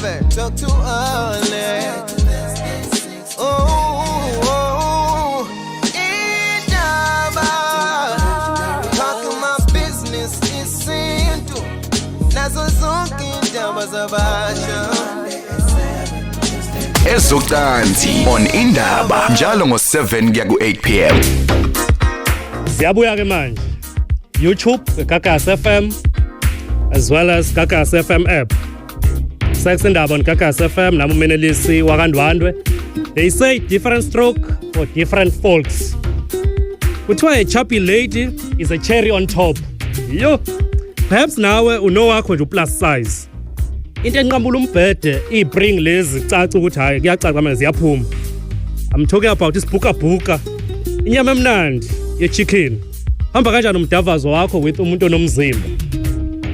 never talk too early. Oh, Indaba. Talking my business is simple. Nazo zonke indaba zabasha. Ezocansi on Indaba njalo ngo7 kuya ku8 pm. Siyabuya ke manje. YouTube Gagas FM as well as Gagas FM app. Sex Indaba on Gagas FM nami uMenelisi wakandwandwe. They say different stroke for different folks. Kuthiwa a chubby lady is a cherry on top. Yo. Perhaps nawe unowakho nje plus size. Into enqambula umbhede ibring lezi caca ukuthi hayi kuyacaca manje ziyaphuma. I'm talking about isibhuka. Inyama emnandi ye chicken. Hamba kanjani umdavazo wakho with umuntu onomzimba?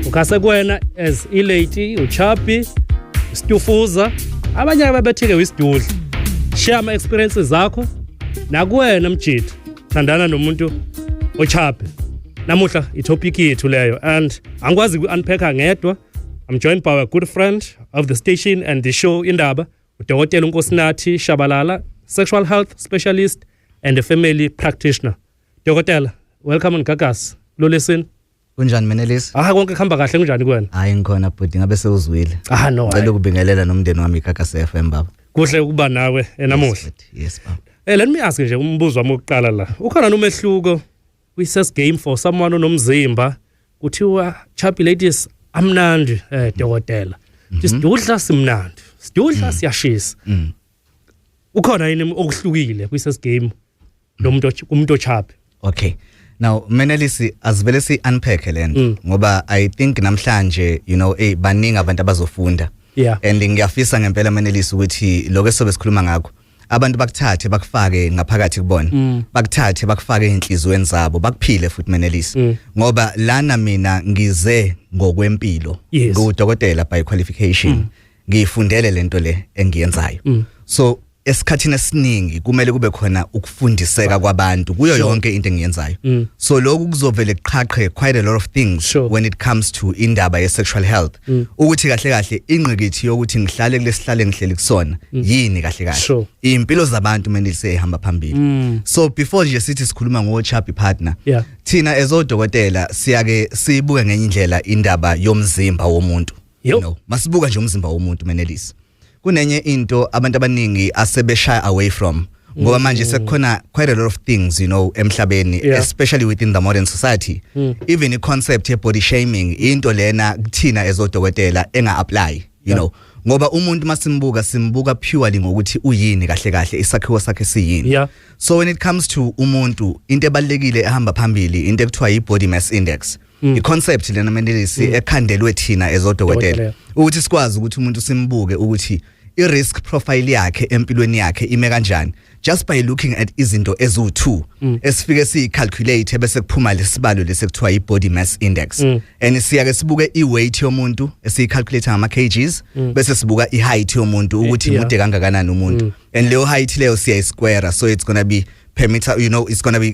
Ukase kuwena as ilady, uchubby, istufuza, abanye ababethike wisidudla. Share ama experiences zakho nakuwena mjidi. Thandana nomuntu ochubby. Namuhla itopic yethu leyo and angikwazi ukunpacka ngedwa. I'm joined by a good friend of the station and the show Indaba, uDokotela uNkosinathi Shabalala, sexual health specialist and a family practitioner. Dokotela, welcome on Gagas. Lo listen. Kunjani Menelisi? Konke kuhamba kahle kunjani kuwena? Hayi ngikhona bhuti ngabe sewuzwile. No. Ngicela ukubingelela nomndeni wami Gagas FM baba. Kuhle ukuba nawe enamuhla. Yes baba. Let me ask nje umbuzo wami oqala la. Ukhona nomehluko kwi-sex game for someone onomzimba kuthiwa chubby ladies amnandi dokotela. Isidudla simnandi. Isidudla siyashisa. Ukhona yini okuhlukile kwi-sex game umuntu ochubby? Okay. Now Menelisi asivele si unpack lento ngoba I think namhlanje baningi abantu abazofunda. Yeah. And ngiyafisa ngempela Menelisi ukuthi lokho esobe sikhuluma ngakho abantu bakuthathe bakufake ngaphakathi kubona. Bakuthathe bakufake enhlizweni zabo bakuphile futhi Menelisi. Ngoba lana mina ngize ngokwempilo ngudokotela by qualification. Ngifundele lento le engiyenzayo. So esikhathini esiningi kumele kube khona ukufundiseka kwabantu kuyo yonke into engiyenzayo. So lokhu kuzovele kuqhaqhe quite a lot of things when it comes to indaba ye sexual health. Ukuthi kahle kahle ingqikithi yokuthi ngihlale kulesihlale ngihleli kusona yini kahle kahle. Impilo zabantu manje sehamba phambili. So before nje sithi sikhuluma ngo chubby partner, thina ezodokotela siyake sibuke ngenye indlela indaba yomzimba womuntu. Masibuka nje umzimba womuntu Menelisi. Kunenye into abantu abaningi asebe shy away from ngoba manje sekukhona quite a lot of things emhlabeni especially within the modern society. Even the concept of body shaming into lena kuthina ezodokotela enga-apply ngoba umuntu masimbuka purely ngokuthi uyini kahle kahle isakhiwo sakhe siyini. So when it comes to umuntu into ebalekile ehamba phambili into ekuthiwa i-body mass index. I-concept lena Menelisi ekhandelwe thina ezodokotela ukuthi sikwazi ukuthi umuntu simbuke ukuthi i-risk profile yakhe empilweni yakhe ime kanjani just by looking at izinto ezu2 esifike siyicalculate bese kuphuma lesibalo lesekuthiwa i-body mass index. And siyake sibuke i-weight yomuntu esiyicalculate ngama kgs bese sibuka i-height yomuntu ukuthi mude kangakanani umuntu and leyo height leyo siya square so it's going to be per meter, it's going to be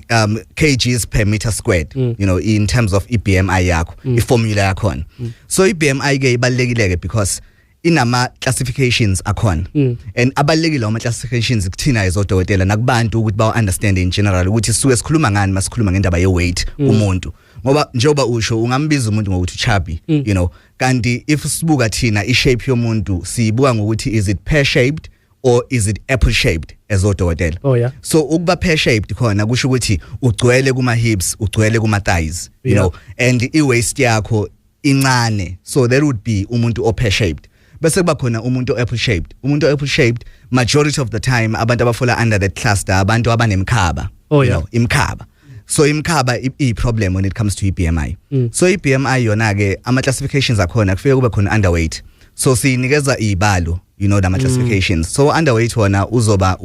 kgs per meter squared, in terms of BMI yakho, i-formula yakhona. So i-BMI ke ibalekile because inama classifications akhona. And abalekile ama classifications kuthina ezodokotela nakubantu ukuthi bawo understand in general ukuthi suke sikhuluma ngani masikhuluma ngendaba ye weight umuntu. Ngoba njengoba usho ungambiza umuntu ngokuthi chubby, kanti if sibuka thina i-shape yomuntu siyibuka ngokuthi is it pear shaped or is it apple shaped ezodokotela. So ukuba pear shaped khona kusho ukuthi ugcwele kuma hips ugcwele kuma thighs and i-waist yakho incane, so there would be umuntu o pear shaped. Bese kuba khona umuntu apple shaped. Umuntu apple shaped majority of the time abantu abafola under that cluster abantu abanemkhaba. Imkhaba. So imkhaba i-problem when it comes to BMI. So i-BMI yona ke ama classifications akhona kufike kube khona underweight. So sinikeza ibalo the classifications. So underweight wona uzoba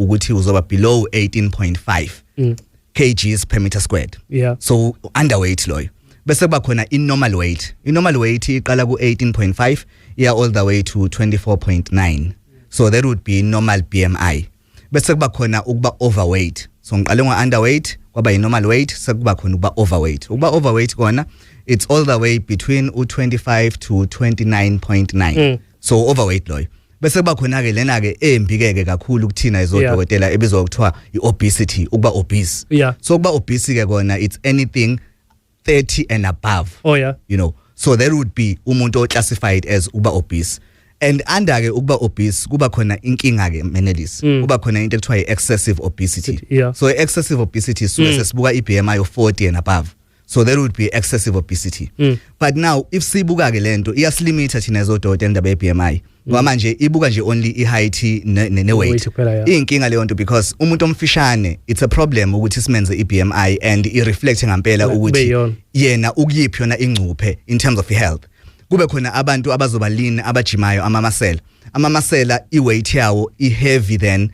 below 18.5 kgs per meter squared. So underweight loyo. Bese kuba khona i-normal weight. I-normal weight iqala ku 18.5 all the way to 24.9. So that would be normal BMI. Bese kuba khona ukuba overweight. So ngiqale ngo-underweight kwaba yi-normal weight sekuba khona ukuba overweight. Ukuba overweight kona it's all the way between 25 to 29.9. so overweight loyo bese kuba khona ke lena ke embikeke kakhulu kuthina izodokotela ebizwa ukuthiwa iobesity ukuba obese so kuba obese ke kona it's anything 30 and above you know so there would be umuntu oclassified as uba obese and under ke ukuba obese kuba khona inkinga ke Menelis kuba khona into ekuthiwa excessive obesity so excessive obesity suke sesibuka iBMI of 40 and above so there would be excessive obesity but now if sibuka ke lento iyasilimita thina ezodokotela indaba yeBMI ngoba manje ibuka nje only iheight ne weight inkinga leyo nto because umuntu omfishane it's a problem ukuthi simenze iBMI and ireflect ngempela ukuthi yena ukuyiphi yona ingcuphe in terms of health kube khona abantu abazoba lean abajimayo amamasela iweight yawo iheavy than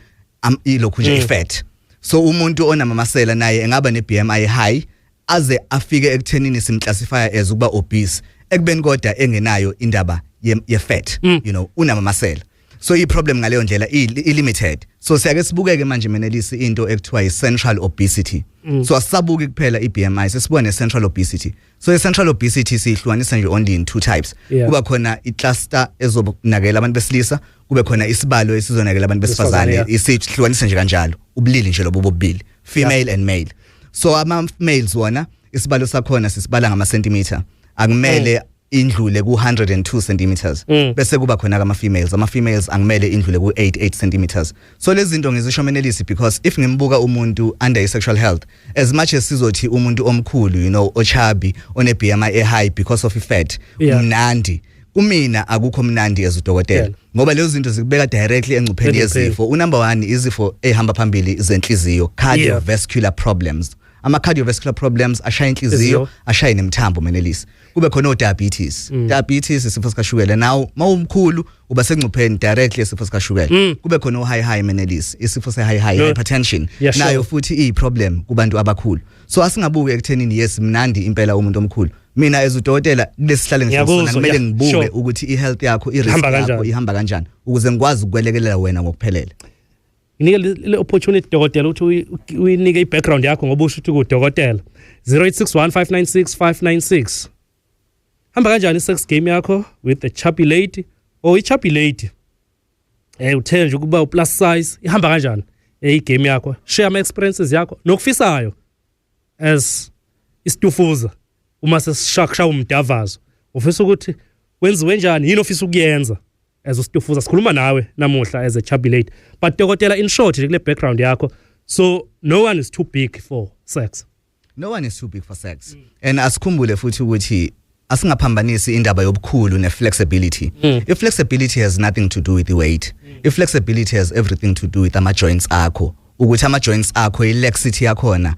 ilokhu nje ifat so umuntu onamamasela naye engaba neBMI high aze afike ekuthenini simclassify as ukuba obese ekubeni kodwa engenayo indaba ye fat you know unamamasela so i problem ngaleyo ndlela limited so siyake sibukeke manje Menelisi into ekuthiwa central obesity so asisabuki kuphela iBMI sesibone central obesity so central obesity sihlukanisa nje only in two types kuba khona icluster ezobunakela abantu besilisa kube khona isibalo esizonakela abantu besifazane isihlukanisa nje kanjalo ubulili nje lobo bobili female and male so ama males wona isibalo sakhona sisibala ngama centimeter akumele indlule ku 102 centimeters bese kuba khona ama females angimele indlule ku 88 centimeters so lezi zinto ngizisho Menelisi because if ngimbuka umuntu under sexual health as much as sizothi umuntu omkhulu you know ochubby one BMI high because of fat umnandi kumina akukho mnandi ezudokotela ngoba lezo zinto zikubeka directly engcupheni yezifo number 1 izifo ehamba phambili zenhliziyo cardiovascular problems ama cardiovascular problems ashaya inhliziyo ashaya nemthambo Menelisi kube khona diabetes diabetes isifo sikashukela now mawumkhulu uba sengcupheni directly isifo sikashukela kube khona high Menelisi isifo se high hypertension nayo futhi iproblem kubantu abakhulu so asingabuke ekuthenini yes mnandi impela umuntu omkhulu mina ezudokotela lesihlale ngisona kumele ngibuke ukuthi ihealth yakho irisk yakho ihamba kanjani ukuze ngikwazi ukwelekelela wena ngokuphelele inike le opportunity dokotela ukuthi uyinike ibackground yakho ngoba usho ukuthi udokotela 0861596596 hamba kanjani isex game yakho with the chubby lady or ichubby lady uthele nje ukuba plus size ihamba kanjani igame yakho share ama experiences yakho nokufisayo as isitufuza uma sesishakasha umdavazo ufisa ukuthi wenziwe njani yini ofisa ukuyenza as usitufuza sikhuluma nawe namuhla as a chubby lady but dokotela in short nje kule background yakho so no one is too big for sex and asikhumbule futhi ukuthi asingaphambanisi indaba yobukhulu neflexibility iflexibility has nothing to do with the weight iflexibility has everything to do with ama joints akho ukuthi ama joints akho ilaxity yakhona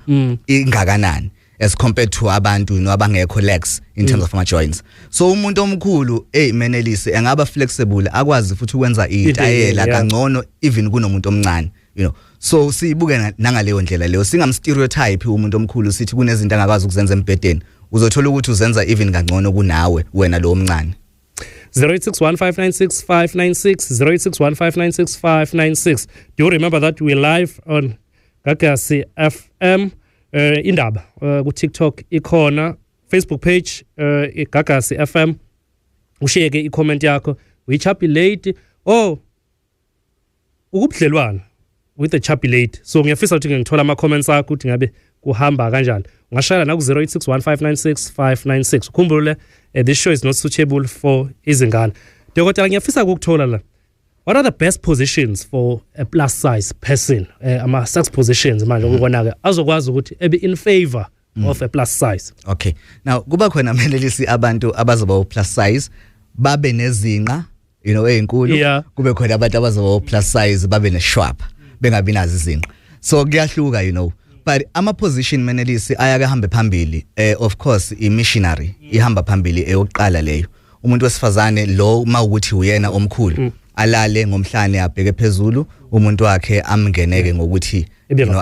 ingakanani as compared to abantu nabangekho legs in terms of ama joints so umuntu omkhulu Menelisi engaba flexible akwazi futhi ukwenza itayela kangcono even kunomuntu omncane you know so sibuke nangaleyo ndlela leyo singam stereotype umuntu omkhulu sithi kunezinto angakwazi ukuzenza embedeni uzothola ukuthi uzenza even kangcono kunawe wena lo omncane 0861596596 do you remember that we live on Gagasi FM indaba ku TikTok ikhona Facebook page Gagasi FM usheke i-comment yakho we-chubby lady ukubudlelwana with the chubby lady so ngiyafisa ukuthi ngithola ama comments akho ukuthi ngabe kuhamba kanjani ungashayela na ku 0861596596 ukhumbule this show is not suitable for izingane dokotela ngiyafisa ukuthola la what are the best positions for a plus size person ama sex positions manje ukubona ke azokwazi ukuthi ebe in favor of a plus size okay now kuba khona Menelisi abantu abazoba plus size babe nezinqa you know ezinkulu kube khona abantu abazoba plus size babe neshwap bengabi nazi izinqa so kuyahluka you know but ama position Menelisi ayake hambe phambili of course i-missionary ihamba phambili eyokuqala leyo umuntu wesifazane lo mawukuthi uyena omkhulu alale ngomhlane abheke phezulu umuntu wakhe amngeneke ngokuthi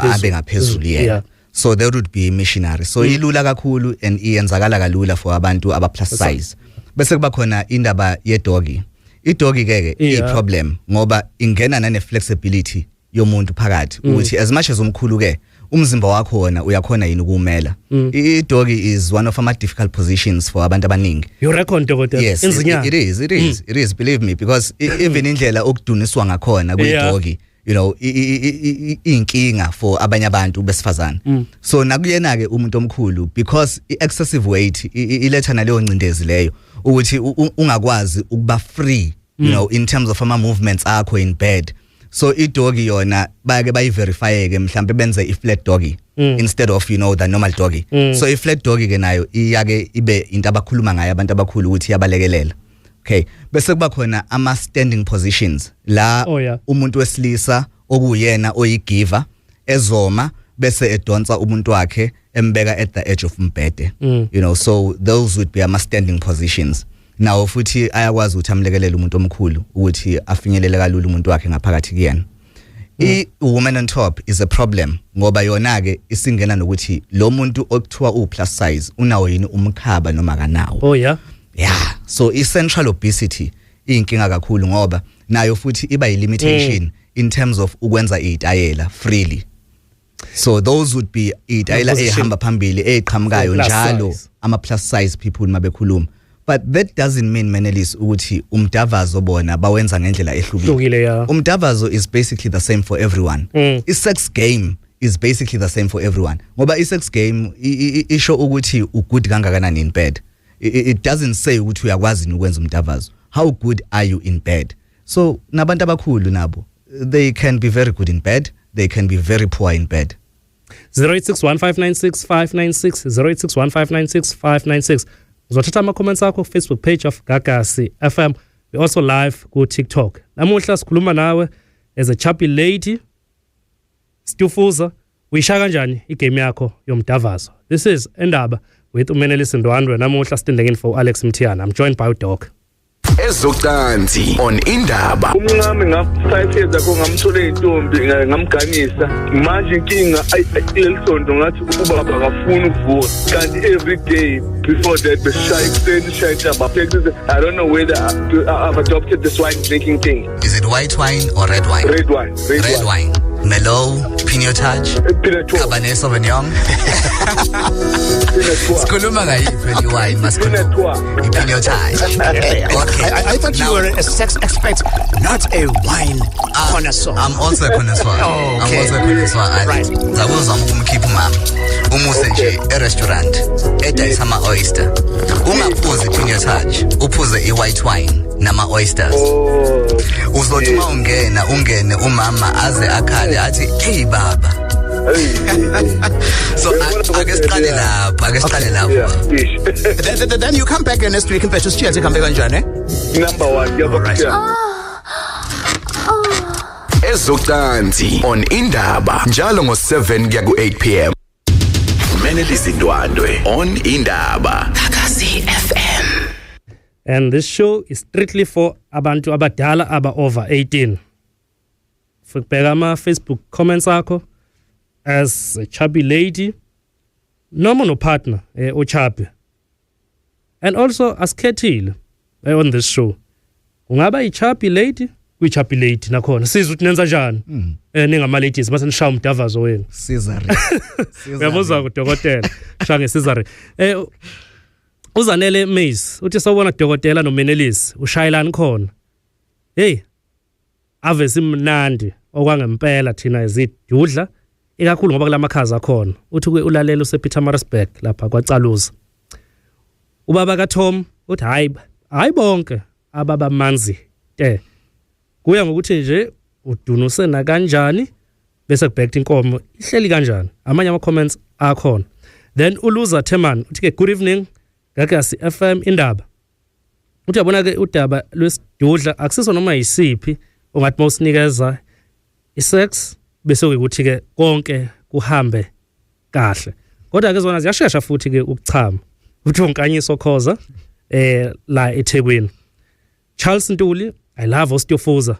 abe ngaphezulu yena so there would be missionary so ilula kakhulu and iyenzakala kalula for abantu aba plus size bese kuba khona indaba ye-doggy i-doggy ke i-problem ngoba ingena nane flexibility yomuntu phakathi ukuthi as much as umkhulu ke umzimba wakho wona uyakhona yini ukumela. I-doggy is one of our difficult positions for abantu abaningi. You reckon dokotela? Yes, it is, believe me, because even indlela okuduniswa ngakhona kwi-doggy, you know, inkinga for abanye abantu besifazana. So nakuyena ke umuntu omkhulu, because excessive weight iletha naleyo ncindezi leyo ukuthi ungakwazi ukuba free, you know, in terms of ama movements akho in bed. So i-doggy yona bayake bayiverify ke mhlambe benze i-flat doggy instead of, you know, the normal doggy. So i-flat doggy ke nayo iyake ibe into abakhuluma ngayo abantu abakhulu ukuthi iyabalekelela. Okay, bese kuba khona ama standing positions la umuntu wesilisa okuyena oyigiver ezoma bese edonsa umuntu wakhe embeka at the edge of umbhede. You know, so those would be ama standing positions. Now futhi ayakwazi ukuthi amlekelele umuntu omkhulu ukuthi afinyelele kalula umuntu wakhe ngaphakathi kuyena. I-woman on top is a problem ngoba yona ke isingena nokuthi lo muntu okuthiwa u-plus size unawo yini umkhaba noma kanawo. Yeah, so i-central obesity inkinga kakhulu ngoba nayo futhi iba yi-limitation in terms of ukwenza itayela freely. So those would be itayela ehamba phambili eqhamukayo njalo ama plus size people mabekhuluma. But that doesn't mean Menelis ukuthi umdavazo bona bawenza ngendlela ehlukile. Umdavazo is basically the same for everyone. I-sex game is basically the same for everyone. Ngoba i-sex game isho ukuthi ugood kangakanani in bed. It doesn't say ukuthi uyakwazi ukwenza umdavazo. How good are you in bed? So nabantu abakhulu nabo, they can be very good in bed, they can be very poor in bed. 0861596596 0861596596. Uzothatha ama comments akho Facebook page of Gagasi FM. We also live ku TikTok. Namuhla sikhuluma nawe as a chubby lady. Stufuza, uyisha kanjani igame yakho yomdavazo? This is Endaba with uMenelis Ndwandwe. Namuhla standing in for Alex Mthiana. I'm joined by Doc. Ezocansi on Indaba. Umncane nga5 years ago ngamthole intombi ngamganisa manje inkinga ayilesonto ngathi ubaba akafuna ukuvuka kanti every day before that I don't know whether I've adopted this wine drinking thing. Is it white wine or red wine? Red wine. Merlot, Pinotage, Cabernet Sauvignon. Sikhuluma ngayiphi wine masikhuluma Pinotage. Okay. I thought you were a sex expert, not a wine connoisseur. I'm also a connoisseur. Oh, okay. I'm also a connoisseur. Right. Zawuza ukumkhipha mama. Umuse nje e-restaurant edayisa ama-oyster. Ungaphuzi Pinotage, uphuze i-white wine nama-oysters. Uzothi uma ungene umama aze akhale athi hey baba. So ake siqale lapho. Then you come back next week and bethu sichiyathe kambe kanjani? Number 1 yabona. Ezocansi on Indaba njalo ngo7 kuya ku8 p.m. Menelis Ndwandwe on Indaba Gagasi FM. And this show is strictly for abantu abadala aba over 18. Fukubheka ama Facebook comments akho as a chubby lady noma no partner ochubby. And also asikhethile on this show. Ungaba i-chubby lady, uyi-chubby lady nakhona. Sizwe ukuthi nenza njani. Ningama ladies base nishaya umdavazo wenu. Caesar. Uyabuza kudokotela. Shange Caesar. Uzanele Maze uthi sawubona dokotela noMenelis ushayelani khona. Hey. Ave simnandi okwangempela thina izidudla ikakhulu ngoba kulamakhaza akhona. Uthi ke ulalela usePietermaritzburg lapha kwaCaluza. Ubaba kaTom uthi hayi bonke ababa manzi kuya ngokuthi nje udunuse na kanjani bese kubhekta inkomo ihleli kanjani. Amanye ama comments akhona. Then uLuza Theman uthi ke good evening Gagasi FM Indaba. Uthi yabona ke udaba lwesidudla akusiso noma yisiphi ongathi mawusinikeza isex bese ukuthi ke konke kuhambe kahle. Kodwa ke zona ziyashesha futhi ke ukuchama. Uthi unkanyiso khoza la eThekwini. Charles Ntuli, I love osteoporosis.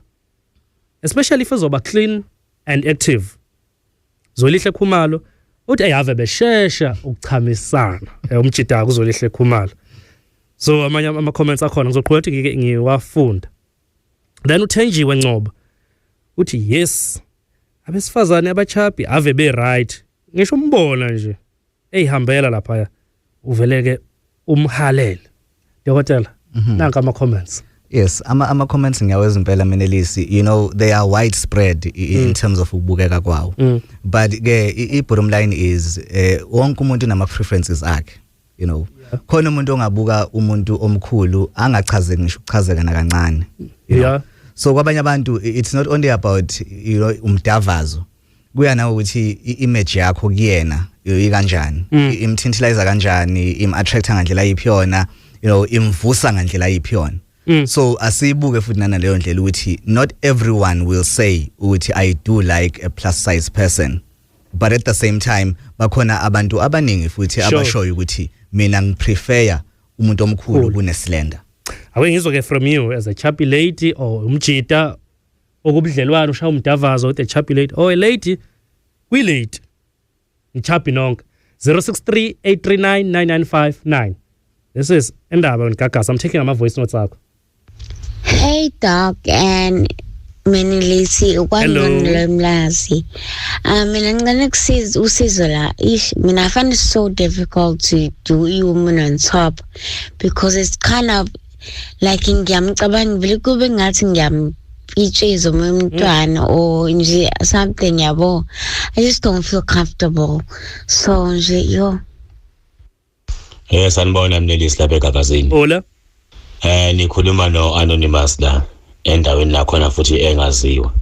Especially if uzoba clean and active. Zolihle Khumalo uthi ayave beshesha ukuchamisana. Umjida kuzolihle Khumalo. So amanye ama comments akhona ngizoqhubeka ukuthi ngiwafunda. Then uThenjiwe Ngcobo uthi yes abesifazane abachaphi ave be right ngisho umbona nje eyihambela lapha uveleke umhalele dokotela nanka ama comments. Yes, ama comments ngiyaweza impela Menelisi, you know they are widespread in terms of ukubukeka kwawo. But ke bottom line is wonke umuntu nama preferences akhe, you know. Khona umuntu ongabuka umuntu omkhulu angachazeki ngisho ukuchazeka nakancane. Yeah. So kwabanye abantu it's not only about you know umdavazo. Kuya nawo ukuthi image yakho kuyena ikanjani, imthintilizer kanjani, imattracta ngandlela yiphiyona, you know, imvusa ngandlela yiphiyona. So asibuke futhi nana leyo ndlela ukuthi not everyone will say ukuthi I do like a plus size person, but at the same time bakhona abantu abaningi futhi abashoyo ukuthi mina ngiprefer umuntu omkhulu kuneslender. Ake ngizwe from you as a chubby lady or umjita okubudlelwana ushaya umdavazo with a chubby lady or a lady we late ichubby nonke 0638399959. This is Indaba on Gagas. I'm taking my voice notes akho. Hey Doc and Menelisi ukwangilemlazi. Mina ngicela ukusiza usizo la. Mina I find it so difficult to do woman on top because it's kind of like ngiyamcabanga vele kube ngathi ngiyampichiza umntwana or nje something yabo. I just don't feel comfortable. So nje yo. Sanibona Menelisi lapha eGagazini. Hola. Nikhuluma no Anonymous la endaweni nakhona futhi engaziwa.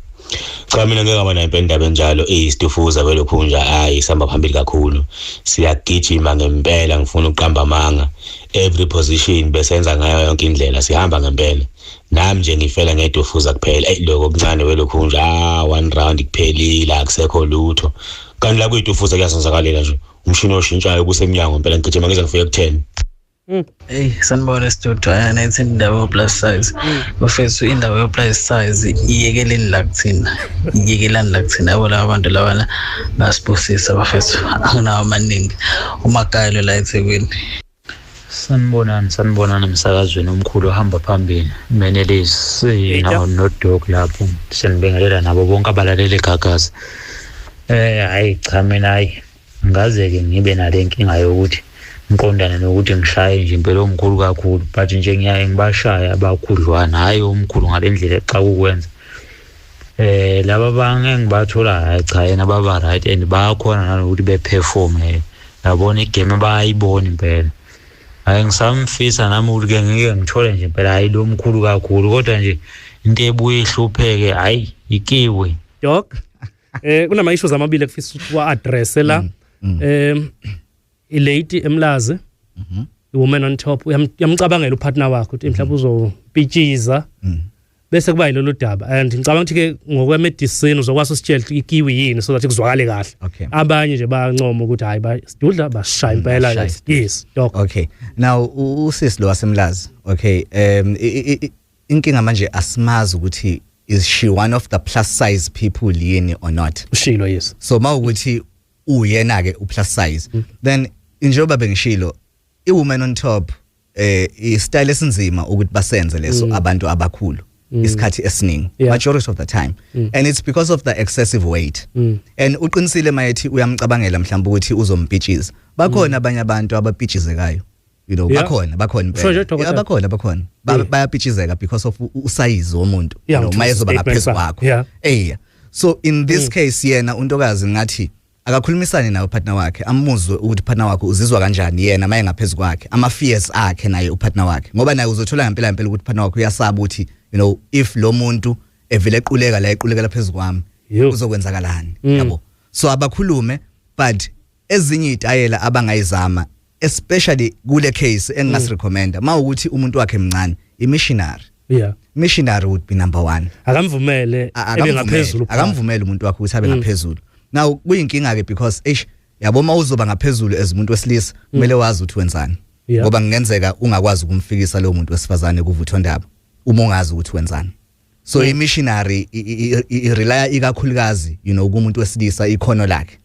Cha mina ngeke ngaba nayo indaba enjalo eyisifuza belokhunja hayi sihamba phambili kakhulu. Siyagijima ngempela ngifuna uqamba amanga. Every position besenza ngayo yonke indlela sihamba ngempela. Nami nje ngifela ngedofuza kuphela. Lokho kuncane welokhunja one round kuphelile akusekho lutho. Kanti la kuyitofuza kuyasenzakalela nje. Umshini oshintshayo kusemnyango impela ngigijima ngize ngifike ku10. Hey, sanibona studio ayana ithi indawo plus size. Bafethu indawo plus size iyekeleni la kuthina. Iyekelani la kuthina abola abantu lawana basibusisa bafethu akunawo amaningi. Umakayelo la eThekwini. Sanibonani emsakazweni omkhulu ohamba phambili. Menelisi nawo noDoc lapho. Senibingelela nabo bonke abalaleli eGagasi. Hayi cha mina hayi ngazeke ngibe nale nkinga yokuthi ngiqondana nokuthi ngishaye nje impela omkhulu kakhulu but nje ngiyaye ngibashaya abakhudlwana hayi omkhulu ngalendlela exa ukwenza laba bange ngibathola hayi cha yena baba right and bayakhona nanokuthi beperform yabona igame bayibona impela hayi ngisamfisa nami ukuthi ke ngike ngithole nje impela hayi lo mkhulu kakhulu kodwa nje into ebuye ihlupheke hayi ikiwe Doc kunama issues amabili ekufisa ukwa address la ilady emlazi woman on top uyamcabangela upartner wakho ukuthi mhlawumbe uzopitshiza bese kuba yilolu daba and ngicabanga ukuthi ke ngokwemedicine uzokwazi usitshela ikiwi yini so that kuzwakale kahle abanye nje bayancoma ukuthi hayi basidudla bashaya impela yes Doc. Okay, now usisi lo wasemlazi okay inkinga manje asimazi ukuthi is she one of the plus size people yini or not ushilo yes so mawukuthi uyena ke plus size then njengoba bengishilo iwoman on top istyle esinzima ukuthi basenze leso abantu abakhulu isikhathi esiningi majority of the time and it's because of the excessive weight and uqinisile mayethi uyamcabangela mhlawumbe ukuthi uzompitchiza bakhona abanye abantu abapitchizekayo you know bakhona impela bakhona bayapitchizeka because of usize womuntu you know mayezoba ngaphezulu kwakho so in this case yena untokazi ngathi akakhulumisane nawe partner wakhe amuzwe ukuthi partner wakhe uzizwa kanjani yena maye ngaphezulu kwakhe ama fears akhe naye upartner wakhe ngoba naye uzothola ngempela ukuthi partner wakhe uyasaba ukuthi you know if lo muntu evele equleka la phezulu kwami uzokwenzakalani yabo so abakhulume but ezinye izitayela abangayizama especially kule case engasirecommenda mawukuthi umuntu wakhe emncane imissionary missionary would be number 1 akamvumele ebengaphezulu akamvumele umuntu wakhe ukuthi abe ngaphezulu now kuyinkinga ke because yabo mawuzoba ngaphezulu ezimuntu wesilisa kumele wazi ukuthi wenzani ngoba ngenzeka ungakwazi ukumfikisa lo muntu wesifazane kuvuthondaba uma ungazi ukuthi wenzani so imissionary irelya ikakhulukazi you know kumuntu wesilisa ikhono lakhe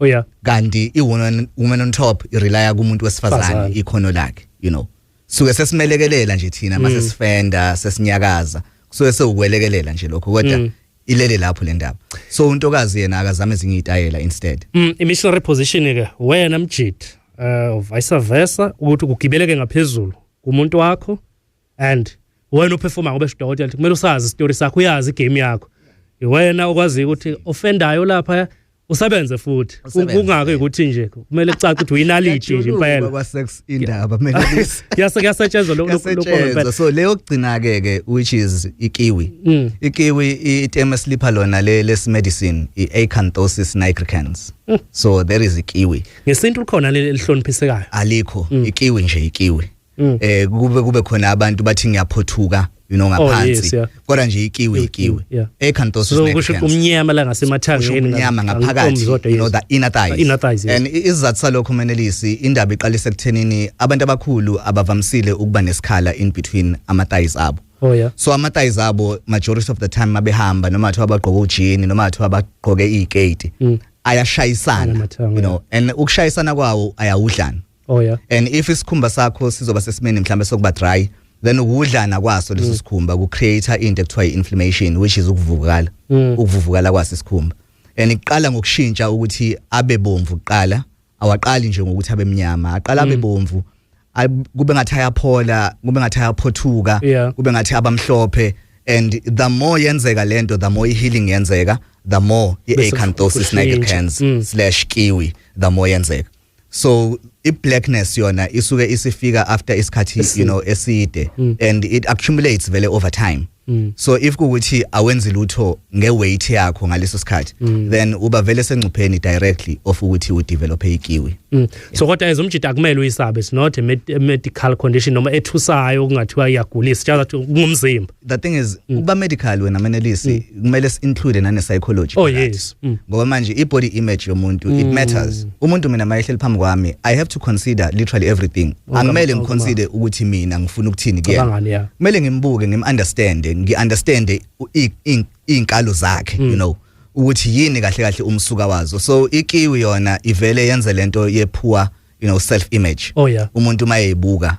kanti iwoman on top irelya kumuntu wesifazane ikhono lakhe you know suke sesimelekelela nje thina mase sifenda sesinyakaza so sewukwelekelela nje lokho kodwa ilele lapho le ndaba. So untokazi yena akazame ezinye izitayela instead. Missionary position ke wena mjidi vice versa ukuthi ukugibeleke ngaphezulu kumuntu wakho and wena uperforma ngoba sidokotela kumele usazi story sakho uyazi igame yakho. Wena okwazi ukuthi offendayo lapha usebenze futhi kungake ukuthi nje kumele kucace ukuthi uyinality nje impela kwa sex indaba Menelisi yasetshenzwa lokho so leyo gcina ke which is ikiwi ikiwi itema slipper lona le medicine acanthosis nigricans so there is ikiwi ngesintu likhona lihloniphisekayo alikho ikiwi nje ikiwi kube khona abantu bathi ngiyaphothuka ngaphansi kodwa nje ikiwi acanthosis nigricans so umnyama la ngasemathangeni umnyama ngaphakathi the inner thighs and isizathu salokho Menelisi indaba iqalise ekuthenini abantu abakhulu abavamsile ukuba nesikhala in between ama thighs abo so ama thighs abo majority of the time mabehamba noma athi abagqoka ujini noma athi abagqoke iziketi ayashayisana and ukushayisana kwawo ayawudlana and if isikhumba sakho sizoba sesimeni mhlambe sokuba dry then ukudlana kwaso leso sikhumba ku create into ekuthiwa inflammation which is ukuvuvukala kwaso isikhumba and iqala ngokushintsha ukuthi abe bomvu kuqala awaqali nje ngokuthi abe mnyama aqala abe bomvu kube ngathi ayaphola kube ngathi ayaphothuka kube ngathi abamhlophe and the more yenzeka lento the more healing yenzeka the more acanthosis nigricans / kiwi the more yenzeka so blackness yona isuke isifika after isikhathi eside and it accumulates vele over time so if kuuthi awenzi lutho ngeweight yakho ngaleso sikhathi then uba vele sengcupheni directly of ukuthi udevelop ikiwi so kodwa ezomjida akumele uyisabe it's not a medical condition noma ethusayo kungathiwa iyagulisa just ngumzimba the thing is uba medical wena Menelisi kumele include nane psychology ngoba manje ibody image yomuntu it matters umuntu mina mayehleli phambi kwami I have to consider literally everything angimele ngiconsider ukuthi mina ngifuna ukuthini kuyena kumele ngimbuke ngi-understand inkalo zakhe ukuthi yini kahle kahle umsuka wazo so ikiwi yona ivele yenze lento yepoor self image umuntu mayeyibuka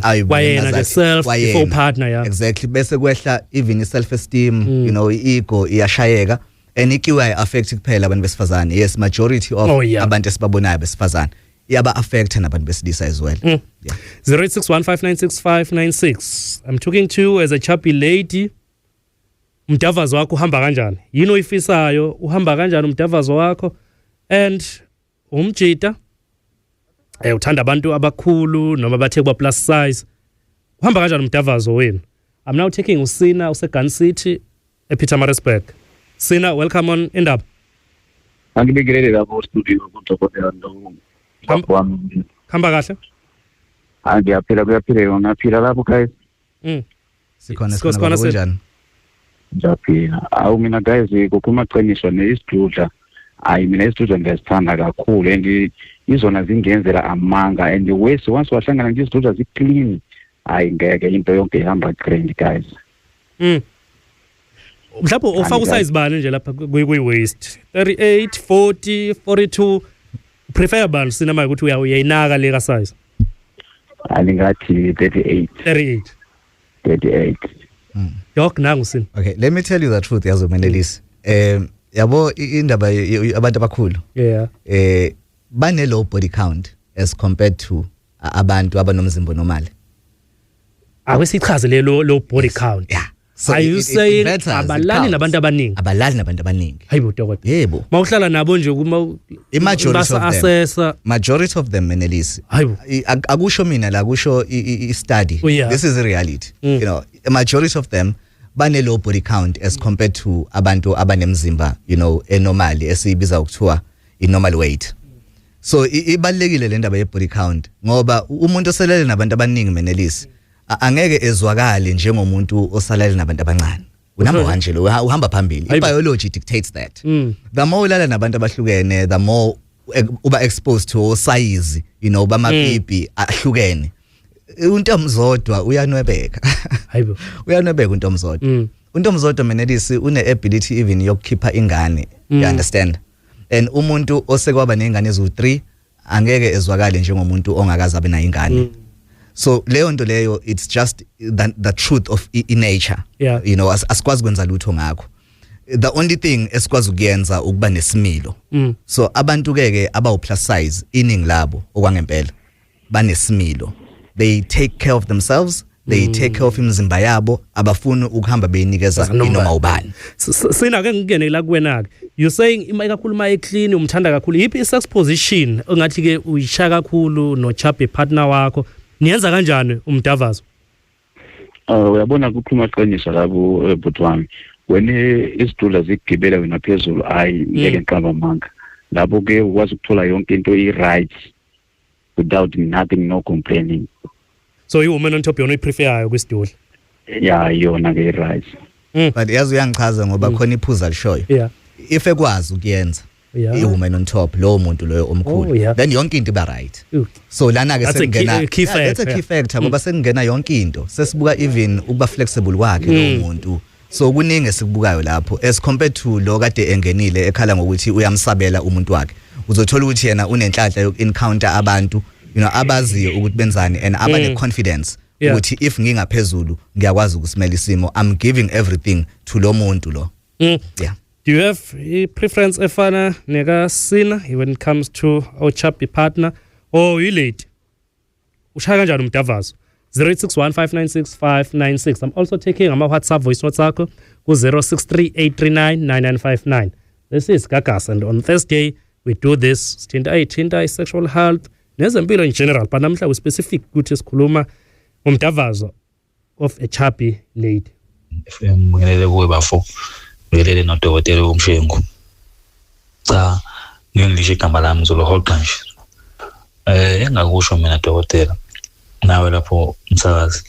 ayibona self for partner exactly bese kwehla even self esteem ego iyashayeka and ikiwi affect kuphela abantu besifazane yes majority of abantu esibabonayo besifazane yaba affect nabantu besilisa as well 0861596596 I'm talking to as a chubby lady umdavazo wakho uhamba kanjani yini oyifisayo uhamba kanjani umdavazo wakho and umjida uthanda abantu abakhulu noma bathe kuba plus size uhamba kanjani umdavazo wenu I'm now taking Usina useGun City ePietermaritzburg Sina welcome on Indaba angibingelele lapho studio kudokotela ndo hamba kahle kuyaphila yona phila lapho guys sikhona kanjani ngiyaphila awu mina guys kukhuluma qiniso nesidudla hayi mina isidudla ngiyasithanda kakhulu and izona zingenzela amanga and once wahlangana ngesidudla ziclean hayi ngeke into yonke ihamba grand guys mhlawumbe ufaka usize bani nje lapha kwi waist 38 40 42 preferable sinema ukuthi uyayinaka le ka size alingathi 38 yok nangu sin okay let me tell you the truth yazo Menelisi yabo indaba abantu abakhulu bane low body count as compared to abantu abanomzimba normally awesichaze le low body count so are you saying abalali nabantu abaningi hayibo dokotela yebo mawuhlala nabo nje kuma majority of them Menelisi hayibo akusho mina la kusho i-study this is a reality a majority of them bane low body count as compared to abantu abanemzimba enormally esibiza ukuthiwa i-normal weight so ibalekile le ndaba ye body count ngoba umuntu oselele nabantu abaningi Menelisi angeke ezwakale njengomuntu osalale nabantu abancane unamba kanje lo uhamba phambili biology dictates that the more ulala nabantu abahlukene the more uba exposed to size bamapipi ahlukene untomzodwa uyanwebeka hayibo uyanwebeka untomzodwa untomzodwa Menelisi une ability even yokukhipha ingane you understand and umuntu osekwaba nezingane ezu3 angeke ezwakale njengomuntu ongakaze abe nayo ingane so leyo nto leyo it's just the truth of nature asikwazi kwenza lutho ngakho the only thing esikwazi ukuyenza ukuba nesimilo. So abantu ke abawu plus size iningi labo okwangempela banesimilo. They take care of themselves, they take care of imizimba yabo, abafuna ukuhamba beyinikeza inoma ubani. Sina ke ngikene la kuwena ke. You saying ima kakhulu ma eclean umthanda kakhulu. Yipi isex position ongathi ke uyisha kakhulu no chubby partner wakho. Niyenza kanjani umdavazo? Uyabona kukhuluma qinisa labo butwami. Wena isidula zigibela wena phezulu ngeke nqaba amanga. Lapho ke ukwazi ukuthola yonke into i-right without nothing, no complaining. So you woman on top yona iprefer kwisidula. Yeah, yona ke right. But yazi uyangichaza ngoba khona iphuza lishoyo. Yeah. If ekwazi ukuyenza i-woman on top lo muntu loyo omkhulu, then yonke into iba right. So lana ke sengena that's a key factor ngoba sengena yonke into sesibuka even ukuba flexible kwakhe lo muntu. So kuningi esikubukayo lapho as compared to lo kade engenile ekhala ngokuthi uyamsabela umuntu wakhe. Uzothola ukuthi yena unenhlanhla yoku-encounter abantu, abaziyo ukuthi benzani and abane confidence ukuthi if ngingaphezulu ngiyakwazi ukusimela isimo. I'm giving everything to lo muntu lo. Yeah. Do you have a preference efana neka sina when it comes to our chubby partner or you late? Ushaya kanjani umdavazo? 0861596596. I'm also taking my WhatsApp voice notes akho ku 0638399959. This is Gagas, and on Thursday we do this thinta sexual health nezempilo in general, but namhla we specific ukuthi sikhuluma umdavazo of a chubby lady. Ngelele kuwe bafo ngelele nodokotela womshengu. Cha ngilisho igama lami ngizolo hoqa nje. Engakusho mina dokotela nawe lapho umsakazi.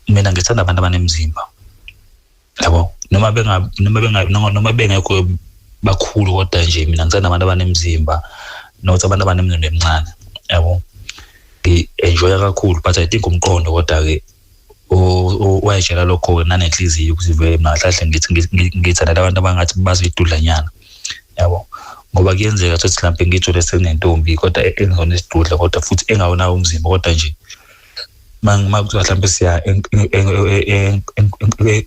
Mina ngithanda abantu abanemizimba. Yabo noma bengekho bakhulu kodwa nje mina ngithanda abantu abanemizimba nokuthi abantu abanemizimba emincane. Yabo enjoy kakhulu, but I think umqondo kodwa ke wayejela lokho nanenhliziyo ukuzive mnahlahle ngithanda abantu abangathi bazidudlanyana. Yabo ngoba kuyenzeka ukuthi mhlawumbe ngithole senentombi kodwa engizona isidudla kodwa futhi engawona umzimba kodwa nje mangakuthiwa mhlawumbe siya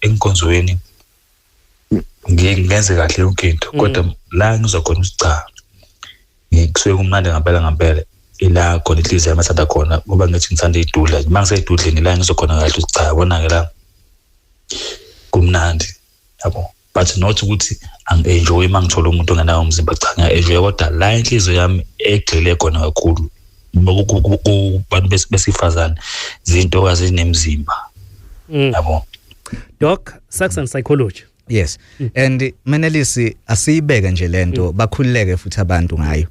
enkonzweni ngenze kahle yonke into kodwa la ngizokhona usicha ngikusuke kumnandi ngempela ila khona inhliziyo yamathanda khona ngoba ngithi ngithanda idudla mangiseyidudleni la ngizokhona kahle usicha yabona ke la kumnandi yabo, but not ukuthi angi-enjoy mangithola umuntu ongenawo umzimba. Cha, ngiya-enjoy kodwa la inhliziyo yami egxile khona kakhulu kubantu besifazane zinto azinemzimba. Yabo. Doc, sex and psychology. Yes. And Menelisi asiyibeke nje lento bakhululeke futhi abantu ngayo.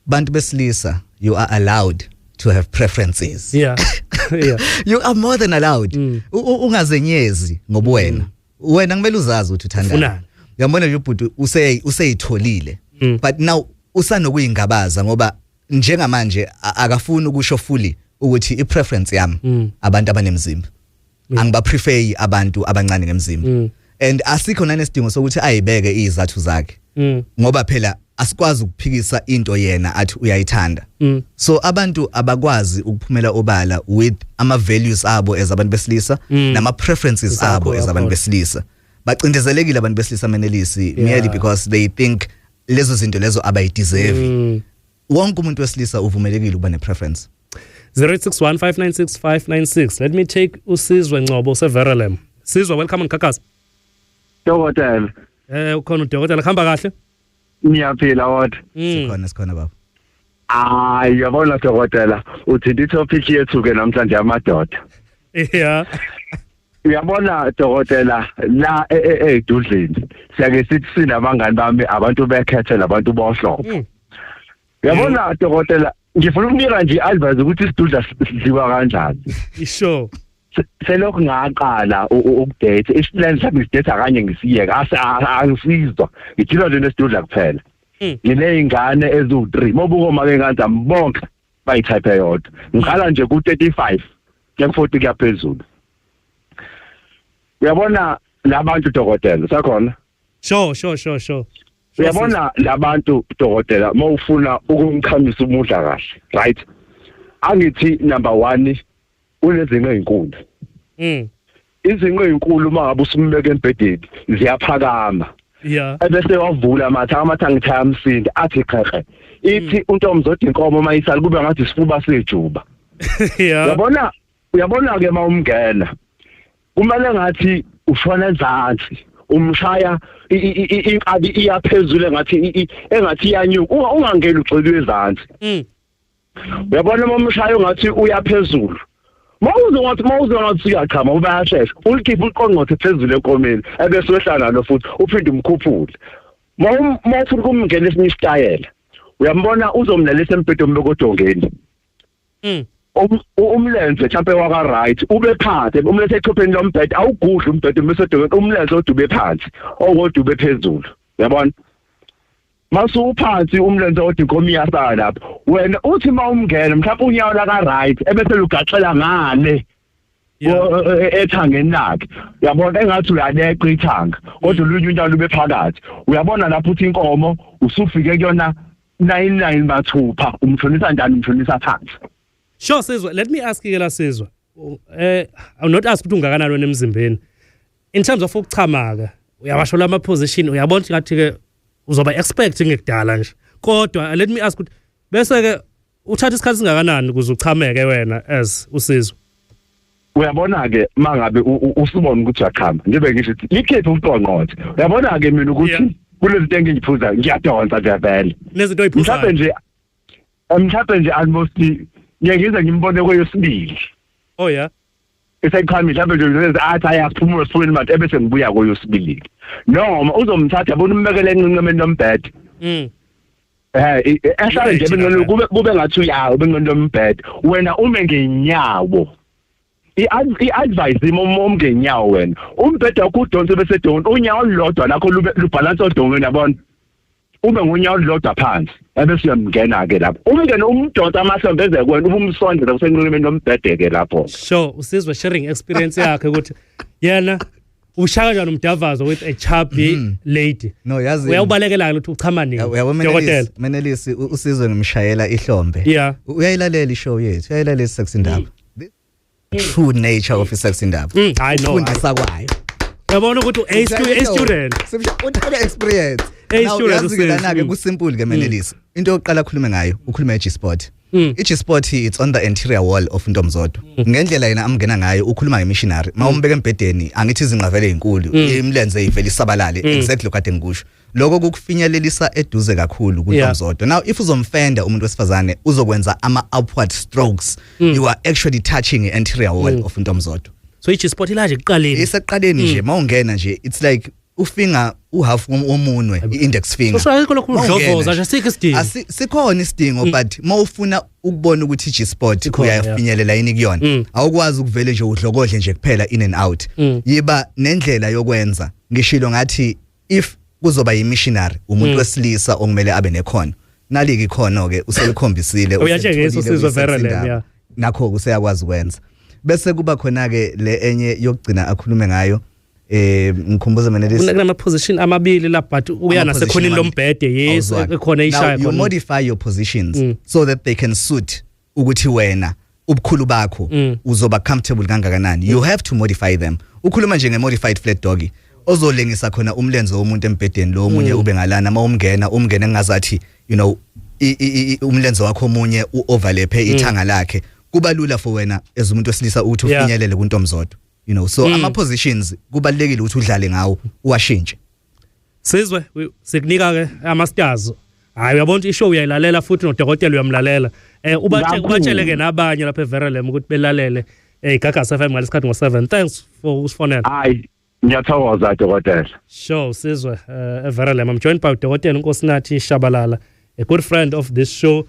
Bantu besilisa, you are allowed to have preferences. Yeah. You are more than allowed. Ungazenyezi ngoba wena kumele uzazi ukuthi uthandana. Uyabona nje ubhuti useyitholile. But now usanokuyingabaza ngoba njengamanje akafuni ukusho fully ukuthi ipreference yami abantu abanemzimba. Angiba prefer abantu abancane ngemzimba. And asikho nanesidingo sokuthi ayibeke izathu zakhe. Ngoba phela asikwazi ukuphikisa into yena athi uyayithanda. So abantu abakwazi ukuphumela obala with ama values abo as abantu besilisa nama preferences abo as abantu besilisa. Bacindezelekile abantu besilisa Menelisi merely because they think lezo zinto lezo abayideserve. Wonke umuntu wesilisa uvumelekile ukuba ne preference. 0861596596. Let me take uSizwe Ngcobo seVerelem. Sizwe, welcome on Gagas. Dokotela. Ukhona udokotela khamba kahle? Niyaphila wathi. Sikhona baba. Yabona dokotela, uthi topic yethu ke namhlanje amadoda. Yeah. Uyabona dokotela la edudleni siyake sithi sinabangani bami abantu bekhethe labantu bohlobo. Uyabona dokotela, ngifuna ukunika nje advice ukuthi isidudla sidliwa kanjani. Isho. Selokhu ngaqala ukudate isiplan mhlawumbe sidate kanye ngisiyeka angisizwa ngithila nje nesidudla kuphela. Ngineyingane ezu3 mobuko make ngani bonke bayitype eyodwa. Ngiqala nje ku35 ku40 kuyaphezulu. Uyabona labantu dokotela sakhona? Sure. Uyabona labantu dokotela mawufuna ukumchamisa umudla kahle, right? Angithi number 1 unezinto ezinkulu. izinqe ezinkulu mangabe usumbeka embhedeni ziyaphakama yeah ebese wavula amatha ngithi ayamsinda athi khekhe ithi untomzodi inkomo mayisala kube ngathi isifuba sejuba yeah uyabona ke mawumngena kumele ngathi ushona enzansi umshaya inqabi iyaphezulu engathi iyanyuka ungangena ugxile ezantsi uyabona umshaya ungathi uyaphezulu mawuze uyachama ubashesha ulikhipha uqongqothe phezulu enkomeni ebese wehlala lo futhi uphinde umkhuphule mawufuna kumngena esinye isitayela uyambona uzomlalisa embhedeni bekodongeni umlenze mhlawumbe waka right ube phansi umlenze echopheni lombhede awugudla umbhede bese umlenze odube phansi okodwa ube phezulu uyabona masu phansi umlenze odi inkomo iyasala lapho wena uthi mawumngena mhlawumbe unyawo la ka right ebese lugaxela ngane ethangeni lakhe uyabona engathi uyaleqa ithanga kodwa ulunye unyawo lube phakathi uyabona lapho uthi inkomo usufike kuyona 99 mathupha umthonisa njani umthonisa phansi. Sure Sizwe, let me ask you la Sizwe. I'll not ask ukuthi ungakanani wena emzimbeni. In terms of ukuchamaga, uyabasho lama position uyabona ngathi ke uzoba expecting ekudala nje. Kodwa let me ask ukuthi bese ke uthatha isikhathi singakanani ukuze uchameke wena as uSizwe. Uyabona ke mangabe usubona ukuthi uyachama. Ngibe ngisho ikhephe uqongqothe. Uyabona ke mina ukuthi kulezi zinto engiphuza ngiyadonsa nje vele. Nezinto oyiphuza. Mhlawumbe nje almost ngiyagiza ngimbone kweyesibili. Oh yeah. Esekhami mhlawumbe nje athi ayaphumula esifuni manje ebese ngibuya kweyesibili. Noma uzomthatha yabona umbekele enqinqemeni lombhede. Ehlala nje bengeno kube ngathi uyawo bengeno lombhede wena ume ngenyawo. I-advise imomo ngenyawo wena. Umbhede wakho udonse bese donke unyawo olulodwa lakho lubalance odongeni yabona. Ube ngonyawo olulodwa phansi ebese uyamngena ke lapho umngene umdonsa amahlombe ezekwena ubumsondela usenqinqemeni lombhede ke lapho. Sure uSizwe sharing experience yakhe ukuthi yena ushaka njani umdavazo with a chubby lady. No yazi uyawubalekela ukuthi uchama nini dokotela Menelisi uSizwe ngimshayela ihlombe. Yeah uyayilalela ishow yethu uyayilalela isex indaba. True nature of isex indaba. I know ufundisa kwayo yabona ukuthi a student uthatha experience ke kusimple ke Menelisi into yokuqala khulume ngayo ukhuluma G-spot. I-G-spot it's on the anterior wall of Ntomzodo. Ngendlela yena amngena ngayo ukhuluma ngemissionary mawumbeka embhedeni angithi izingqavele ezinkulu imlenze ivela isabalale exactly kade ngikusho lokho kukufinyelelisa eduze kakhulu kuNtomzodo. Now if uzomfenda umuntu wesifazane uzokwenza ama upward strokes you are actually touching the anterior wall of Ntomzodo. So i-G-spot ilaje ekuqaleni iseqaleni nje mawungena nje it's like ufinger uhalf womunwe i-index finger. So ayikho lokho udlovoza nje sikho isidingo. Sikhona isidingo but mawufuna ukubona ukuthi i-G-spot uyafinyelela yini kuyona awukwazi ukuvele nje udlokodle nje kuphela in and out. Yiba nendlela yokwenza ngishilo ngathi if kuzoba yimissionary umuntu wesilisa okumele abe nekhono naliki ikhono ke uselikhombisile uyatshengisa uSizwe Verelem nakho useyakwazi ukwenza bese kuba khona ke le enye yokugcina akhulume ngayo ngikhumbuza Menelisi kunama position amabili la but uyana sekhonini lombhede yes ekhona ishaya khona you modify your positions so that they can suit ukuthi wena ubukhulu bakho uzoba comfortable kangakanani you have to modify them ukhuluma nje nge-modified flat doggy ozolengisa khona umlenze womuntu embhedeni lo omunye ube ngalana mawumngena umngene engazathi you know umlenze wakho omunye uoverlap ithanga lakhe kuba lula for wena as umuntu wesilisa ukuthi ufinyelele kuNtomzodo you know so ama positions kubalekile ukuthi udlale ngawo uwashintshe. Sizwe sikunika ke ama stars hayi uyabona ishow uyayilalela futhi nodokotela uyamlalela ubatshele ke nabanye lapha eVerelem ukuthi belalele iGagas FM ngalesikhathi ngo7 thanks for usifonela. Hayi ngiyathokoza dokotela. Sure Sizwe eVerelem I'm joined by Dr. Nkosinathi Shabalala a good friend of this show.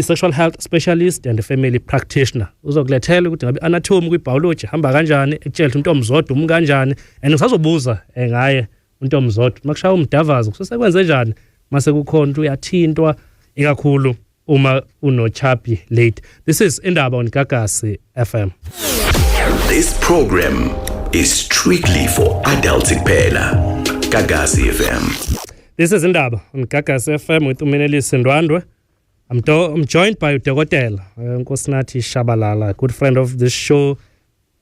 Sexual health specialist and a family practitioner. Uzokulethela ukuthi ngabe anatomy kwibiology hamba kanjani ekutshela uNtomzodo kanjani and usazobuza ngaye uNtomzodo makushaya umdavazo kusesekwenze njani mase kukhona ukuthi uyathintwa ikakhulu uma uno chubby late. This is Indaba on Gagas FM. This program is strictly for adults kuphela. Gagas FM. This is Indaba on Gagas FM with Menelisi Ndwandwe. I'm joined by Dr. Nkosinathi Shabalala, a good friend of this show.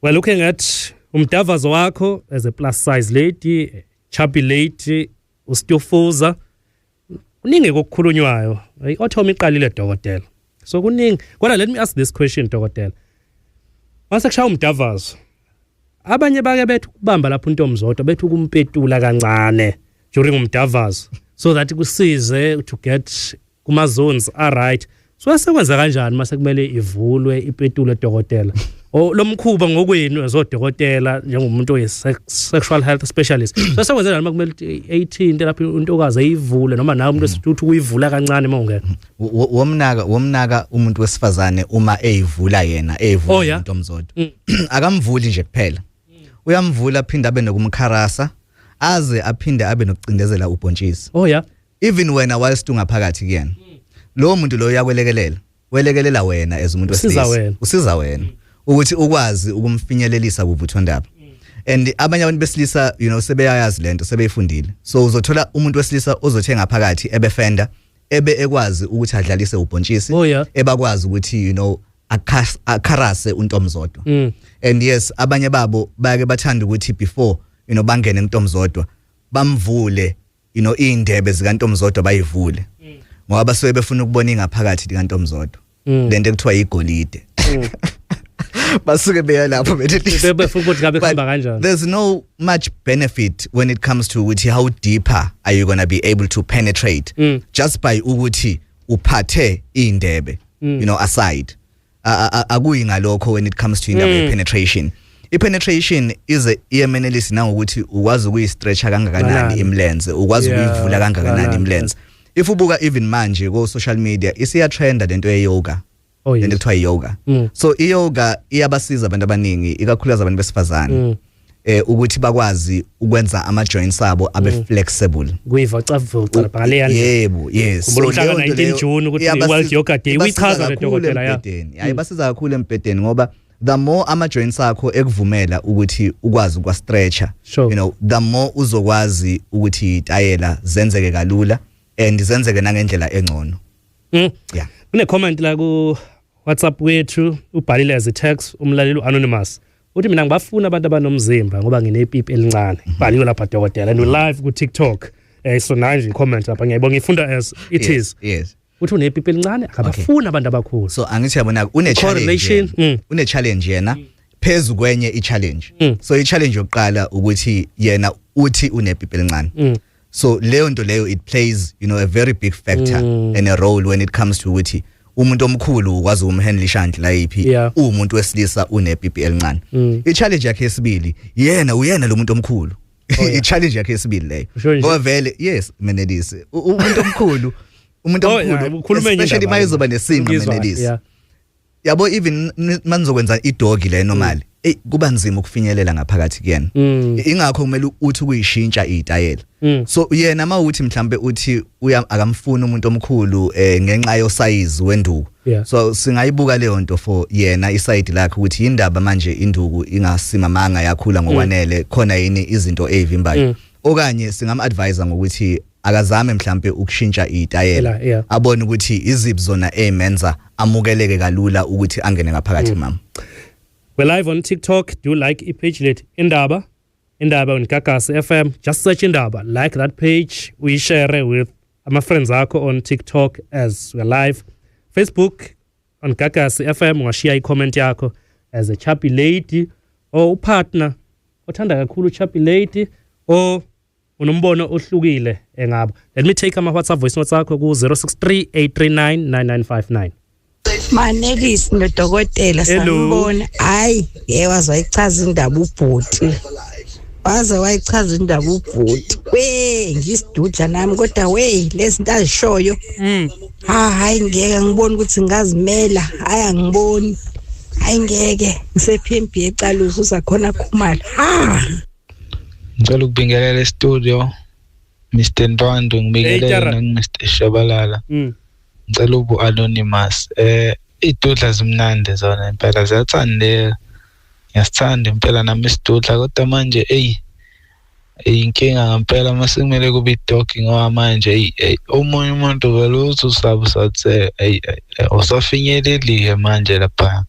We're looking at umdavazo wakho as a plus size lady, chubby lady, ustufuza kuningi kokukhulunywayo othoma iqalile dokotela. So kuningi kodwa let me ask this question dokotela. Mase kushaya umdavazo abanye bake bethu kubamba lapho uNtomzodo bethu kumpetula kancane during umdavazo so that kusize to get kuma zones are right. So asekwenza kanjani mase kumele ivulwe ipetule dokotela? Lo mkhuba ngokwenu ezodokotela njengomuntu sexual health specialist. So asekwenza kanjani kumele 18 lapho intokazi ayivule noma nawe umuntu esithuthi uyivula kancane mawungena? Womnaka umuntu wesifazane uma eyivula yena eyivula uNtomzodo. Akamvuli nje kuphela. Uyamvula aphinda abe nokumkharasa aze aphinde abe nokucindezela ubhontshisi. Even wena whilst ungaphakathi kuyena. Lo muntu lo uyakwelekelela. Welekelela wena as umuntu wesilisa. Usiza wena ukuthi ukwazi ukumfinyelelisa kuvuthondaba. And abanye abantu besilisa sebeyayazi lento sebeyifundile. So uzothola umuntu wesilisa ozothenga phakathi ebefenda ebe ekwazi ukuthi adlalise ubhontshisi ebakwazi ukuthi akharase uNtomzodo. And yes abanye babo bake bathanda ukuthi before bangene uNtomzodo bamvule indebe zikaNtomzodo bayivule ngoba basuke befuna ukubona ingaphakathi likaNtomzodo lento ekuthiwa igolide. Basuke beya lapho bethi there's no much benefit when it comes to ukuthi how deeper are you going to be able to penetrate just by ukuthi uphathe indebe aside. Akuyi ngalokho when it comes to indaba penetration. I-penetration is iemenelisi nangokuthi ukwazi ukuyistretcha kangakanani imlenze, ukwazi ukuyivula kangakanani imlenze. If ubuka even manje ko social media isiya trenda lento ye-yoga. Lento kuthiwa yoga. So i-yoga iyabasiza abantu abaningi ikakhulukazi abantu besifazane ukuthi bakwazi ukwenza ama joints abo abe flexible. Kuyivocavoca lapha le yandla. Yebo, yes. So 19 June ukuthi World Yoga Day uyichaza le dokotela ya. Ayibasiza kakhulu empedeni ngoba the more ama joints akho ekuvumela ukuthi ukwazi ukwastretcha, the more uzokwazi ukuthi itayela zenzeke kalula and zenzeke nangendlela engcono. Yeah. Kune comment la ku WhatsApp wethu ubhalile as a text umlaleli anonymous. Uthi mina ngibafuna abantu abanomzimba ngoba nginepipi elincane. Bhaliwe lapha dokotela and we live ku TikTok. So nanje comment lapha ngiyayibonga ngifunda as it is. Yes. Uthi unepipi elincane akabafuna abantu abakhulu. So angithi yabona une challenge. Une challenge yena phezu kwenye i-challenge. So i-challenge yokuqala ukuthi yena uthi unepipi elincane. So leyo nto leyo it plays a very big factor and a role when it comes to ukuthi umuntu omkhulu ukwazi ukumhandlisha ndlela yipi umuntu wesilisa unepipi elincane. I-challenge yakhe yesibili uyena lo muntu omkhulu. I-challenge yakhe yesibili leyo. Ngoba vele yes Menelisi umuntu omkhulu especially mayizoba nesinqa Menelisi. Yabo even manizokwenza idoggy le normal kuba nzima ukufinyelela ngaphakathi kuyena. Ingakho kumele uthi kuyishintsha itayela. So yena mawuthi mhlambe uthi akamfuni umuntu omkhulu ngenxa yo size wenduku. So singayibuka leyo nto for yena iside lakhe ukuthi indaba manje induku ingasimamanga yakhula ngokwanele khona yini izinto ezivimbayo. Okanye singam-advise ngokuthi akazame mhlambe ukushintsha itayela abone ukuthi iziphi zona ezimenza amukeleke kalula ukuthi angene ngaphakathi mama. We're live on TikTok. Do like a page let Indaba on Gagasi FM. Just search Indaba. Like that page. We share with my friends on TikTok as we're live. Facebook on Gagasi FM. Washia comment yako as a chubby lady or partner. Othanda kakhulu chubby lady or unombono ohlukile engaba. Let me take my WhatsApp voice notes akho ku 0638399959. Manelisi nodokotela sanibona. Hayi wazwa ichaza indaba ubhuti. Wayichaza indaba ubhuti. Ngisidudla nami kodwa lezinto azishoyo. Hayi ngeke ngibone ukuthi ngazimela. Hayi angiboni. Hayi ngeke ngisephimbi ecaluza uzakhona khumala. Ngicela ukubingelela e-studio Mr. Ndwando ngibingelela Mr. Shabalala. Ngicela ubu anonymous idudla zimnandi zona impela ziyathanda ngiyasithanda impela nami isidudla kodwa manje inkinga ngempela mase kumele kube idoggy ngoba manje omunye umuntu vele uthi usaba sathi usafinyelelile manje lapha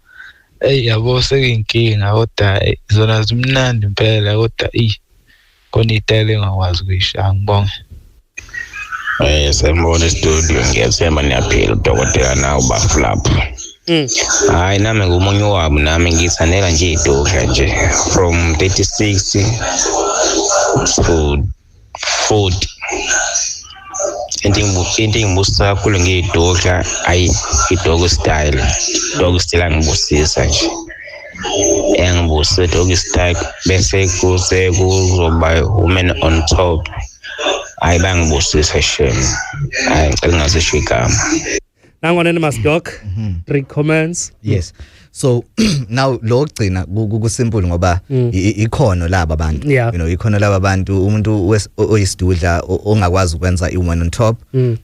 yabo sekuyinkinga kodwa zona zimnandi impela kodwa kona itele engakwazi ukuyisha ngibonge. Sembona studio ngiyathemba niyaphila udokotela nawo bafulapho. Hayi nami ngumunye wabo nami ngithandela nje idokha nje from 36 to 40. Into ngibusa kakhulu ngiyidokha ayi idog style. Dog style ngibusisa nje. Engibuse dog style bese kuzoba women on top. Hayi bangibusisa shem. Hayi ngicela ngazisho igama. Nangona Masdoc 3 comments. Yes. So now lo gcina kusimple ngoba ikhono laba abantu, you know, ikhono laba abantu umuntu oyisidudla ongakwazi ukwenza iwoman on top.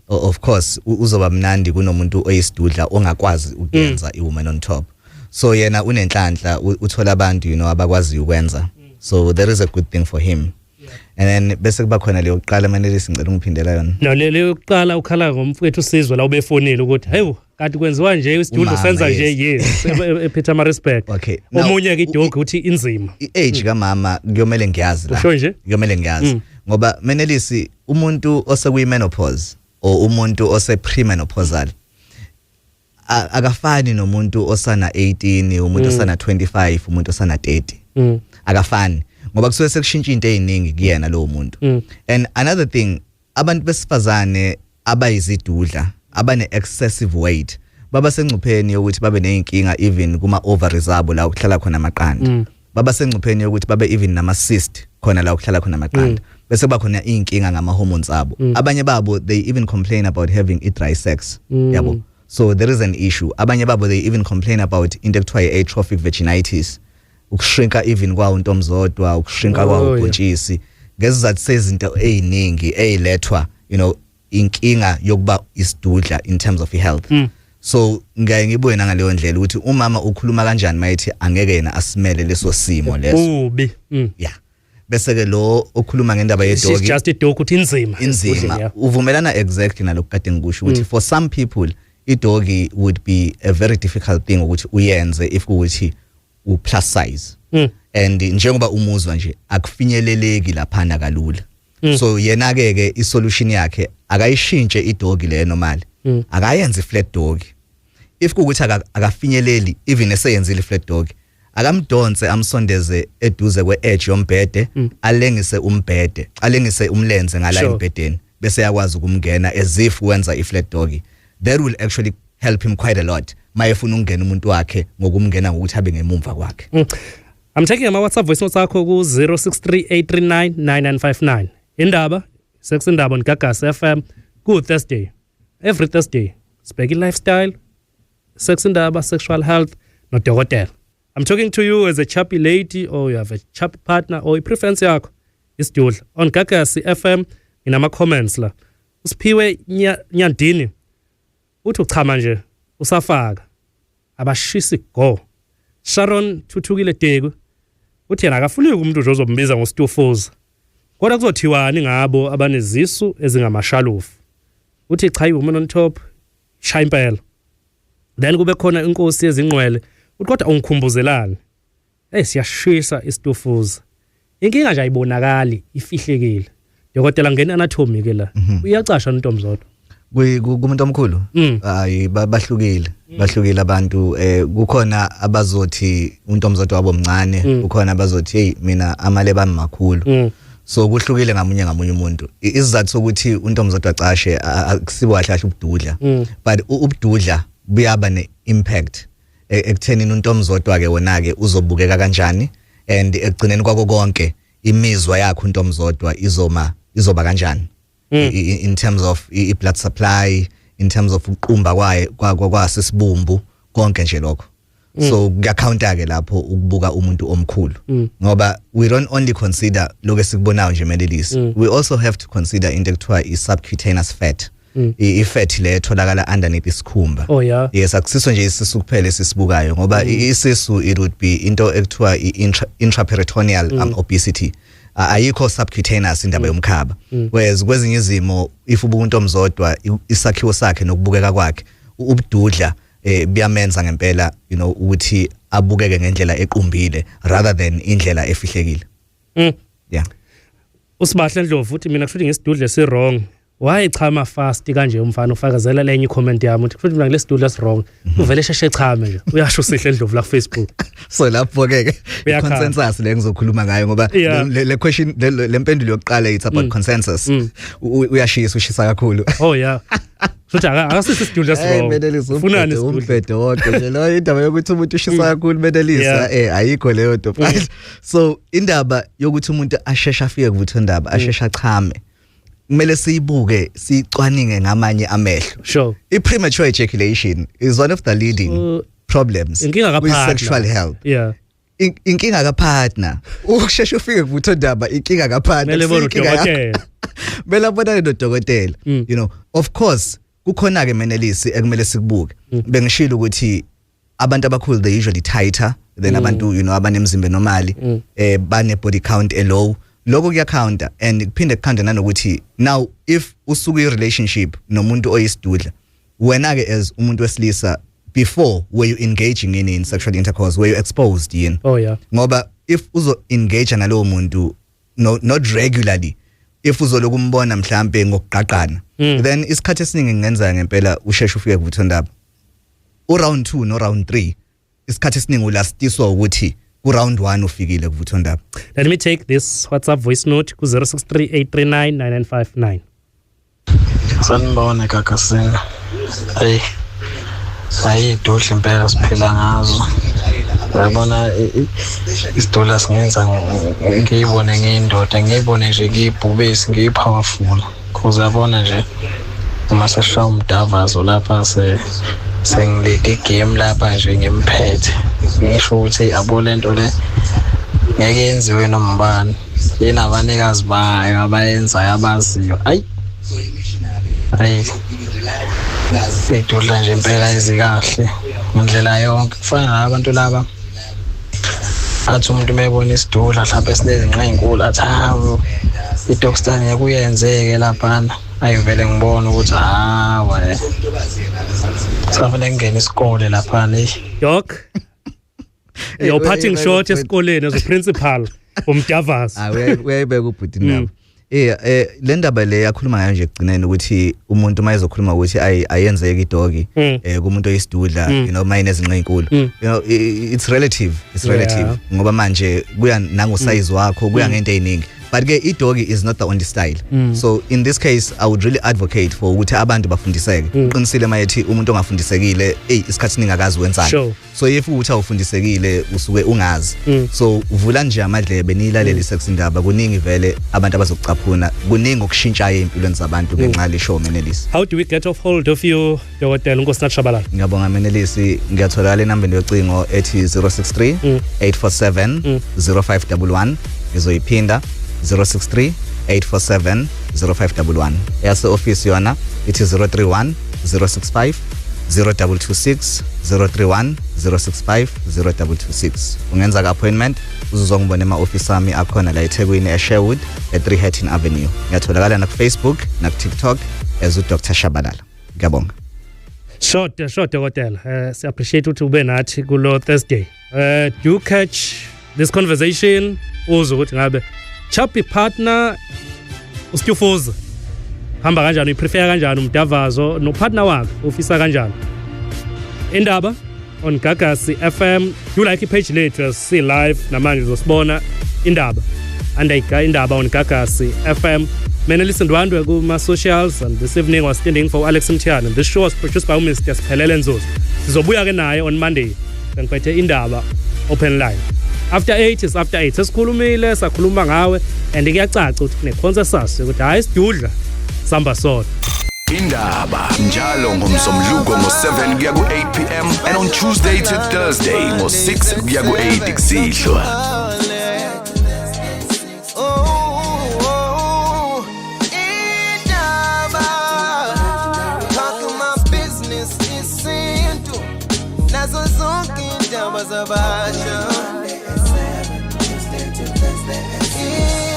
Of course uzoba mnandi kunomuntu oyisidudla ongakwazi ukwenza iwoman on top. So yena unenhlanhla uthola abantu, you know, abakwazi ukwenza. So there is a good thing for him. And then bese kuba khona leyo qala Manelisi ngicela ungiphindela yona. No leyo qala ukhala ngomfowethu Sizwe la ubefonile ukuthi hey kanti kwenziwa nje isidudlo senza nje yes Pietermaritzburg. Okay. Omunye ke idog uthi inzima. Age kaMama kuyomela ngiyazi la. Usho nje? Kuyomela ngiyazi. Ngoba Manelisi umuntu osekuyi menopause or umuntu ose premenopausal akafani nomuntu osana 18, umuntu osana 25, umuntu osana 30. Akafani. Ngoba kusuke sekushintsha into eziningi kuyena lo muntu. And another thing, abantu besifazane abayizidudla abane excessive weight baba sengcupheni yokuthi babe nenkinga even kuma ovaries abo la ukuhlala khona amaqanda. Baba sengcupheni yokuthi babe even nama cyst khona la ukuhlala khona amaqanda. Bese kuba khona inkinga ngama hormones abo. Abanye babo they even complain about having dry sex. Yabo. So there is an issue. Abanye babo they even complain about into ekuthiwa atrophic vaginitis. Ukushrinka even kwa untomzodwa, ukushrinka kwa ubhontshisi. Ngezizathu sezinto eziningi ezilethwa, you know, inkinga yokuba isidudla in terms of health. So ngaye ngibuye ngaleyo ndlela ukuthi umama ukhuluma kanjani mayithi angeke yena asimele leso simo leso. Ubi. Yeah. Bese ke lo okhuluma ngendaba yedogi. It's just a dog uthi inzima. Inzima. Uvumelana exactly nalokho kade ngikusho ukuthi for some people idogi would be a very difficult thing ukuthi uyenze if ukuthi u plus size. And njengoba umuzwa nje akufinyeleleki laphana kalula. So yena ke isolution yakhe akayishintshe idogi le normal. Akayenze flat dog. If kuukuthi akafinyeleli even eseyenzile flat dog, akamdonse amsondeze eduze kwe-edge yombhede, alengise umbhede, alengise umlenze ngala embhedeni bese yakwazi ukumngena as if wenza i-flat dog. That will actually help him quite a lot. Mayefuna ukungena umuntu wakhe ngokumngena ngokuthi abe ngemumva kwakhe. I'm checking my WhatsApp voice note sakho ku 0638399959. Indaba Sexindaba on Gagas FM ku Thursday. Every Thursday. Speggy lifestyle, Sexindaba, sexual health, not the hotel. I'm talking to you as a chappy lady or you have a chappy partner or a preference yakho. It's dual on Gagas FM in ama comments la. Usiphiwe Nyandini. Uthi uchama nje usafaka. Abashisi go. Sharon Thuthukile Degu uthi yena akafuni umuntu nje ozombiza ngoStufoza. Kodwa kuzothiwani ngabo abanezisu ezingamashalofu. Uthi cha iwoman on top shaya impela. Then kube khona inkosi yezinqwele. Uthi kodwa ungikhumbuzelani. Siyashisa iStufoza. Inkinga nje ayibonakali ifihlekile. Dokotela ngene anatomy ke la. Uyacasha uNtomzodwa. Kumuntu omkhulu hayi bahlukile abantu kukhona abazothi uNtomzodwa wabo mncane kukhona abazothi hey mina amale bami makhulu so kuhlukile ngamunye umuntu isizathu sokuthi uNtomzodwa cashe akusibo kahle ubududla but ubududla buyaba ne-impact ekutheni uNtomzodwa ke wona ke uzobukeka kanjani and ekugcineni kwako konke imizwa yakhe uNtomzodwa izoba kanjani in terms of blood supply, in terms of uqumba kwasesibumbu konke nje lokho. So kuyacounter ke lapho ukubuka umuntu omkhulu ngoba we don't only consider lokho esikubonayo nje Manelisi, we also have to consider into ekuthiwa i-subcutaneous fat. I-fat le etholakala underneath isikhumba. Oh yeah. Yes, akusiso nje isisu kuphela esisibukayo ngoba isisu it would be into ekuthiwa intraperitoneal obesity. Ayikho subcutaneous indaba yomkhaba. Whereas kwezinye izimo if ubuka uNtomzodwa isakhiwo sakhe nokubukeka kwakhe ubududla biyamenza ngempela, you know, ukuthi abukeke ngendlela equmbile rather than indlela efihlekile. Yeah. Usibahle Ndlovu uthi mina kushuthi ngesidudle si wrong. Why chama fast kanje umfana ufakazela lenye comment yami uthi kushuthi mina ngesidudle si wrong. Uvele sheshe chame nje. Uyasho sihle Ndlovu la Facebook. So lapho ke consensus le ngizokhuluma ngayo ngoba le question le mpendulo yokuqala it's about consensus. Ushisa kakhulu. Oh yeah. Futhi akasisi isidudle si wrong. Funani umbhedo wonke nje lo indaba yokuthi umuntu ushisa kakhulu bedelisa ayikho leyo nto. So indaba yokuthi umuntu ashesha afike kuvuthondaba ashesha chame kumele siyibuke sicwaninge ngamanye amehlo. Sure. I-premature ejaculation is one of the leading problems with sexual health. Yeah. Inkinga kapartner. Ukushesha ufike kuvuthondaba inkinga kapartner. Mele abonane nodokotela. You know, of course kukhona ke menelisi ekumele sikubuke. Bengishilo ukuthi abantu abakhulu they usually tighter than abantu you know abanemzimba normally bane body count low. Lokho kuyacounter and kuphinde kukhanda nanokuthi now if usuku i-relationship nomuntu oyisidudla wena ke as umuntu wesilisa before were you engaging in sexual intercourse were you exposed yini? Oh yeah. Ngoba if uzo engage nalowo muntu not regularly if uzoloku umbona mhlambe ngokuqaqana then isikhathi esiningi ngenza ngempela usheshe ufike kuvuthondaba round 2 no round 3 isikhathi esiningi ulastiswa ukuthi ku round 1 ufikile kuvuthondaba. Let me take this WhatsApp voice note ku 0638399959. Sanibona kakasena. Hayi dohle impela siphila ngazo. Yabona isidudla singenza ngiyibone ngiyindoda ngiyibone nje ngiyibhubesi ngiyipowerful. Cause yabona nje uma seshawa umdavazo lapha sengilede game lapha nje ngemphethe. Ngisho ukuthi abole into le ngeke yenziwe noma ubani. Yena abanikazi bayo abayenzayo abaziyo. Hayi. Idudla nje impela ezikahle indlela yonke kufana nabantu laba athi umuntu mebona isidudla mhlawumbe sinezinqa ezinkulu athi hawo idokstani yakuyenzeke laphana ayivele ngibona ukuthi hawa safanele ngene isikole laphana Doc your parting shot esikoleni as a principal umdavazi uyayibeka ubhuti nabo le ndaba le yakhuluma ngayo nje egcineni ukuthi umuntu mayezokhuluma ukuthi ayenzeke idogi kumuntu oyisidudla you know mayine ezinqa ezinkulu you know it's relative ngoba manje kuya nango size wakho kuya ngento eziningi but ke idogi is not the only style so in this case I would really advocate for ukuthi abantu bafundiseke uqinisile mayethi umuntu ongafundisekile isikhathi siningi akazi wenzani so if uthi awufundisekile usuke ungazi so uvula nje amadlebe nilalele sex indaba kuningi vele abantu abazokucaphuna kuningi okushintsha empilweni zabantu ngenxa le show Menelisi. How do we get off hold of you Dr. Nkosinathi Shabalala? Ngiyabonga Menelisi ngiyatholakala inamba yocingo ethi 063 847 0511 ngizoyiphinda 063 847 0511 yase office yona ithi 031 065 0226 031 065 0226 ungenza ka appointment uzozongibona ema office ami akhona la eThekwini eSherwood e3 Hatton Avenue ngiyatholakala na ku Facebook na ku TikTok as uDr Shabalala. Ngiyabonga. Short dokotela si appreciate ukuthi ube nathi kulo Thursday. Do catch this conversation uzo ukuthi ngabe chappy partner ustyufuza hamba kanjani uprefer kanjani umdavazo no partner wakhe ufisa kanjani indaba on Gagasi FM you like page later see live namanje uzosibona indaba andayika indaba on Gagasi FM Menelisi Ndwandwe kuma socials and this evening was standing for Alex Mtiana and this show was produced by Mr. Siphelele Nzuzu sizobuya ke naye on Monday ngiphethe indaba open line after 8 is after 8 sesikhulumile sakhuluma ngawe and kuyacaca ukuthi kune consensus ukuthi hayi sidudla samba sodwa indaba njalo ngomsombuluko ngo7 kuya ku8 pm and on Tuesday to Thursday ngo6 kuya ku8 kusihlwa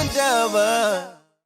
Indaba